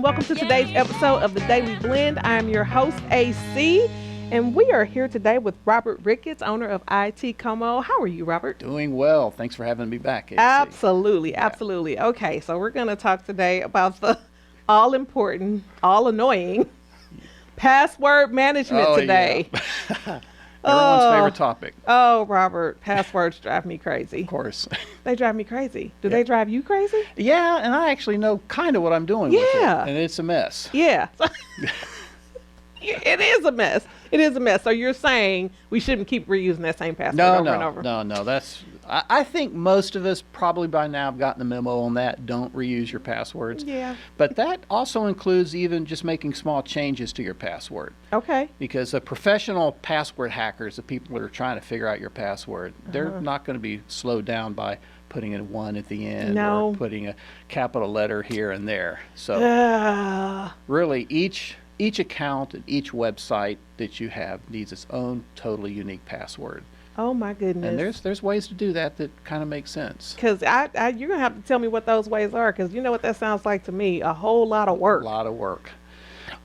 welcome to today's episode of the Daily Blend. I'm your host, AC, and we are here today with Robert Ricketts, owner of ITCOMO. How are you, Robert? Doing well. Thanks for having me back, AC. Absolutely. Okay, so we're going to talk today about the all-important, all-annoying password management today. Yeah. Everyone's favorite topic. Oh, Robert, passwords drive me crazy. Of course. They drive me crazy. Do they drive you crazy? Yeah, and I actually know kind of what I'm doing with it, and it's a mess. Yeah. It is a mess. It is a mess. So you're saying we shouldn't keep reusing that same password over and over? No. I think most of us probably by now have gotten the memo on that. Don't reuse your passwords. Yeah. But that also includes even just making small changes to your password. Okay. Because the professional password hackers, the people that are trying to figure out your password, they're not going to be slowed down by putting a 1 at the end or putting a capital letter here and there. So really each account and each website that you have needs its own totally unique password. Oh my goodness! And there's ways to do that kind of make sense. Because you're gonna have to tell me what those ways are, because you know what that sounds like to me, a whole lot of work. A lot of work.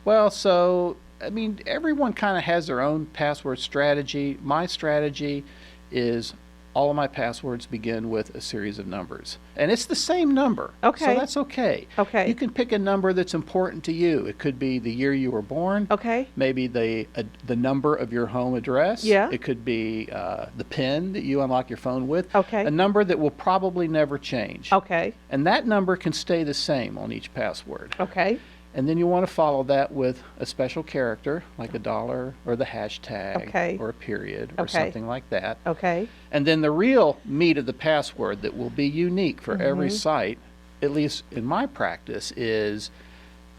Well, so I mean, everyone kind of has their own password strategy. My strategy is all of my passwords begin with a series of numbers. And it's the same number. Okay. So that's okay. Okay. You can pick a number that's important to you. It could be the year you were born. Okay. Maybe the number of your home address. Yeah. It could be the PIN that you unlock your phone with. Okay. A number that will probably never change. Okay. And that number can stay the same on each password. Okay. And then you want to follow that with a special character, like a dollar or the hashtag or a period or something like that. Okay. And then the real meat of the password that will be unique for every site, at least in my practice, is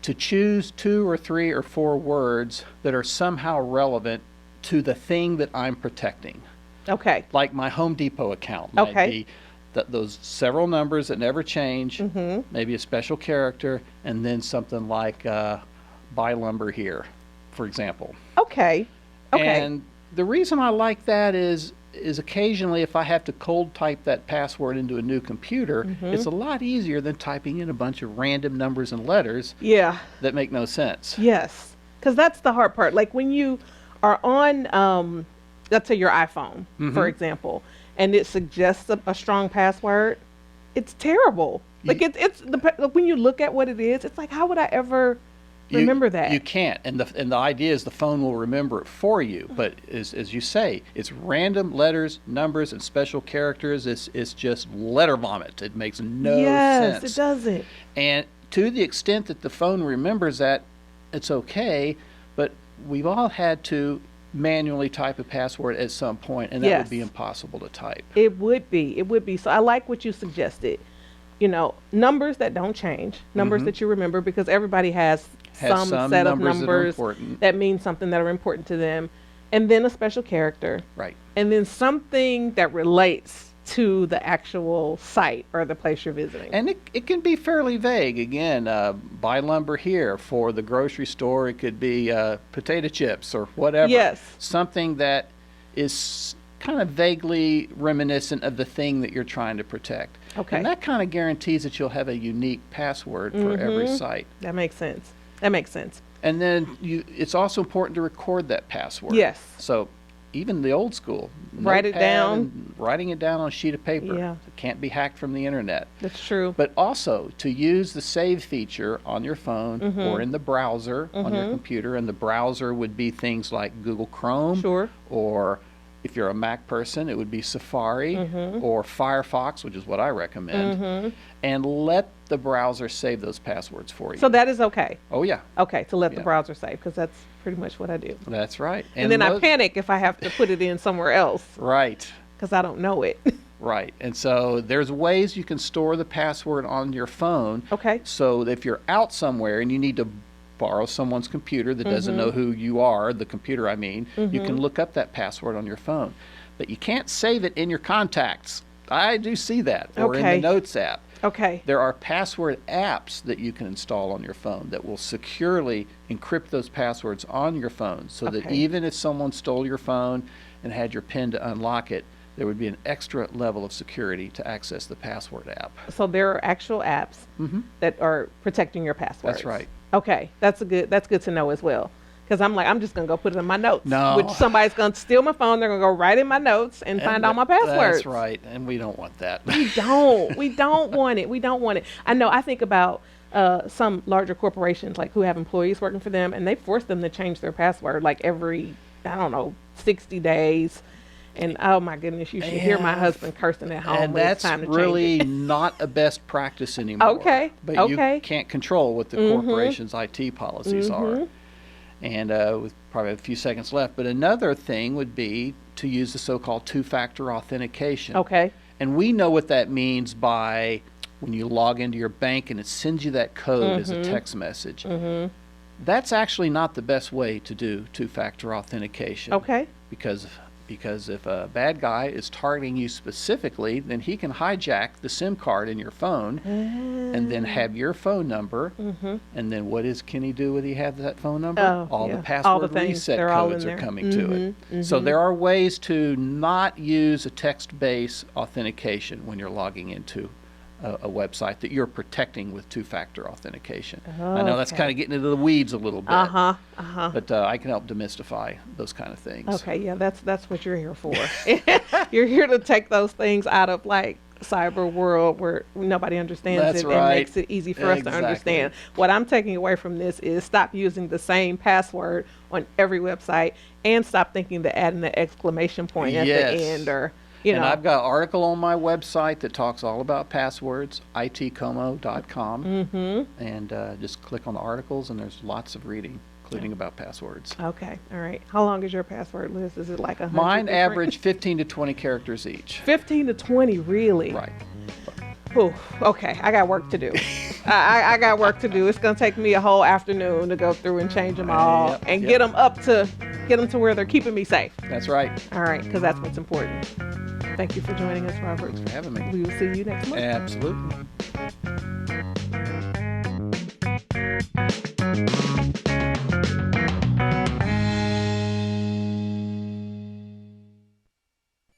to choose 2 or 3 or 4 words that are somehow relevant to the thing that I'm protecting. Okay. Like my Home Depot account might be those several numbers that never change, maybe a special character, and then something like buy lumber here, for example. Okay. And the reason I like that is occasionally if I have to cold type that password into a new computer, it's a lot easier than typing in a bunch of random numbers and letters that make no sense. Yes, because that's the hard part. Like when you are on, let's say your iPhone, for example, and it suggests a strong password, it's terrible. Like when you look at what it is, it's like, how would I ever remember that? You can't, and the idea is the phone will remember it for you. But as you say, it's random letters, numbers, and special characters. It's just letter vomit. It makes no sense. Yes, it doesn't. And to the extent that the phone remembers that, it's okay. But we've all had to manually type a password at some point, and that would be impossible to type. It would be. So I like what you suggested. You know, numbers that don't change, numbers that you remember, because everybody has some set of numbers that mean something that are important to them, and then a special character, right? And then something that relates to the actual site or the place you're visiting. And it can be fairly vague. Again, buy lumber here. For the grocery store, it could be potato chips or whatever. Yes. Something that is kind of vaguely reminiscent of the thing that you're trying to protect. Okay. And that kind of guarantees that you'll have a unique password for every site. That makes sense. And then it's also important to record that password. Yes. So even the old school, write it down. Writing it down on a sheet of paper. Yeah. It can't be hacked from the internet. That's true. But also to use the save feature on your phone or in the browser on your computer, and the browser would be things like Google Chrome, or if you're a Mac person, it would be Safari or Firefox, which is what I recommend, and let the browser save those passwords for you. So that is okay? Oh, yeah. Okay, to let the browser save, because that's pretty much what I do. That's right. And then I panic if I have to put it in somewhere else. Right. Because I don't know it. Right. And so there's ways you can store the password on your phone. Okay. So if you're out somewhere and you need to borrow someone's computer that doesn't know who you are, the computer I mean, you can look up that password on your phone. But you can't save it in your contacts. I do see that. Or in the Notes app. Okay. There are password apps that you can install on your phone that will securely encrypt those passwords on your phone, so that even if someone stole your phone and had your PIN to unlock it, there would be an extra level of security to access the password app. So there are actual apps that are protecting your passwords. That's right. Okay, that's good to know as well. Because I'm just gonna go put it in my notes. No. Which somebody's gonna steal my phone. They're gonna go right in my notes and find all my passwords. That's right, and we don't want that. We don't want it. We don't want it. I know. I think about some larger corporations like who have employees working for them, and they force them to change their password like every, I don't know, 60 days. And oh my goodness, you should hear my husband cursing at home. And when it's that's time to really change it. not a best practice anymore. Okay, But okay. you can't control what the corporation's IT policies are. And with probably a few seconds left, but another thing would be to use the so-called two-factor authentication. Okay. And we know what that means by when you log into your bank and it sends you that code as a text message. That's actually not the best way to do two-factor authentication. Okay. Because if a bad guy is targeting you specifically, then he can hijack the SIM card in your phone and then have your phone number. And then what can he do when he has that phone number? Oh, The all password the things, reset they're all codes in are there. coming to it. So there are ways to not use a text-based authentication when you're logging into a website that you're protecting with two-factor authentication. I know that's kind of getting into the weeds a little bit. But I can help demystify those kind of things. Okay, yeah, that's what you're here for. You're here to take those things out of like cyber world where nobody understands That's it right. and makes it easy for us to Exactly. understand. What I'm taking away from this is stop using the same password on every website and stop thinking to adding the exclamation point at Yes. the end or you And know. I've got an article on my website that talks all about passwords, ITCOMO.com. And just click on the articles, and there's lots of reading, including about passwords. Okay, all right. How long is your password list? Is it like 100? Mine different? average 15 to 20 characters each. 15 to 20, really? Right. Ooh, okay, I got work to do. I got work to do. It's gonna take me a whole afternoon to go through and change them all Yep, and yep. get them to where they're keeping me safe. That's right. All right, because that's what's important. Thank you for joining us, Robert. Thanks for having me. We will see you next month. Absolutely.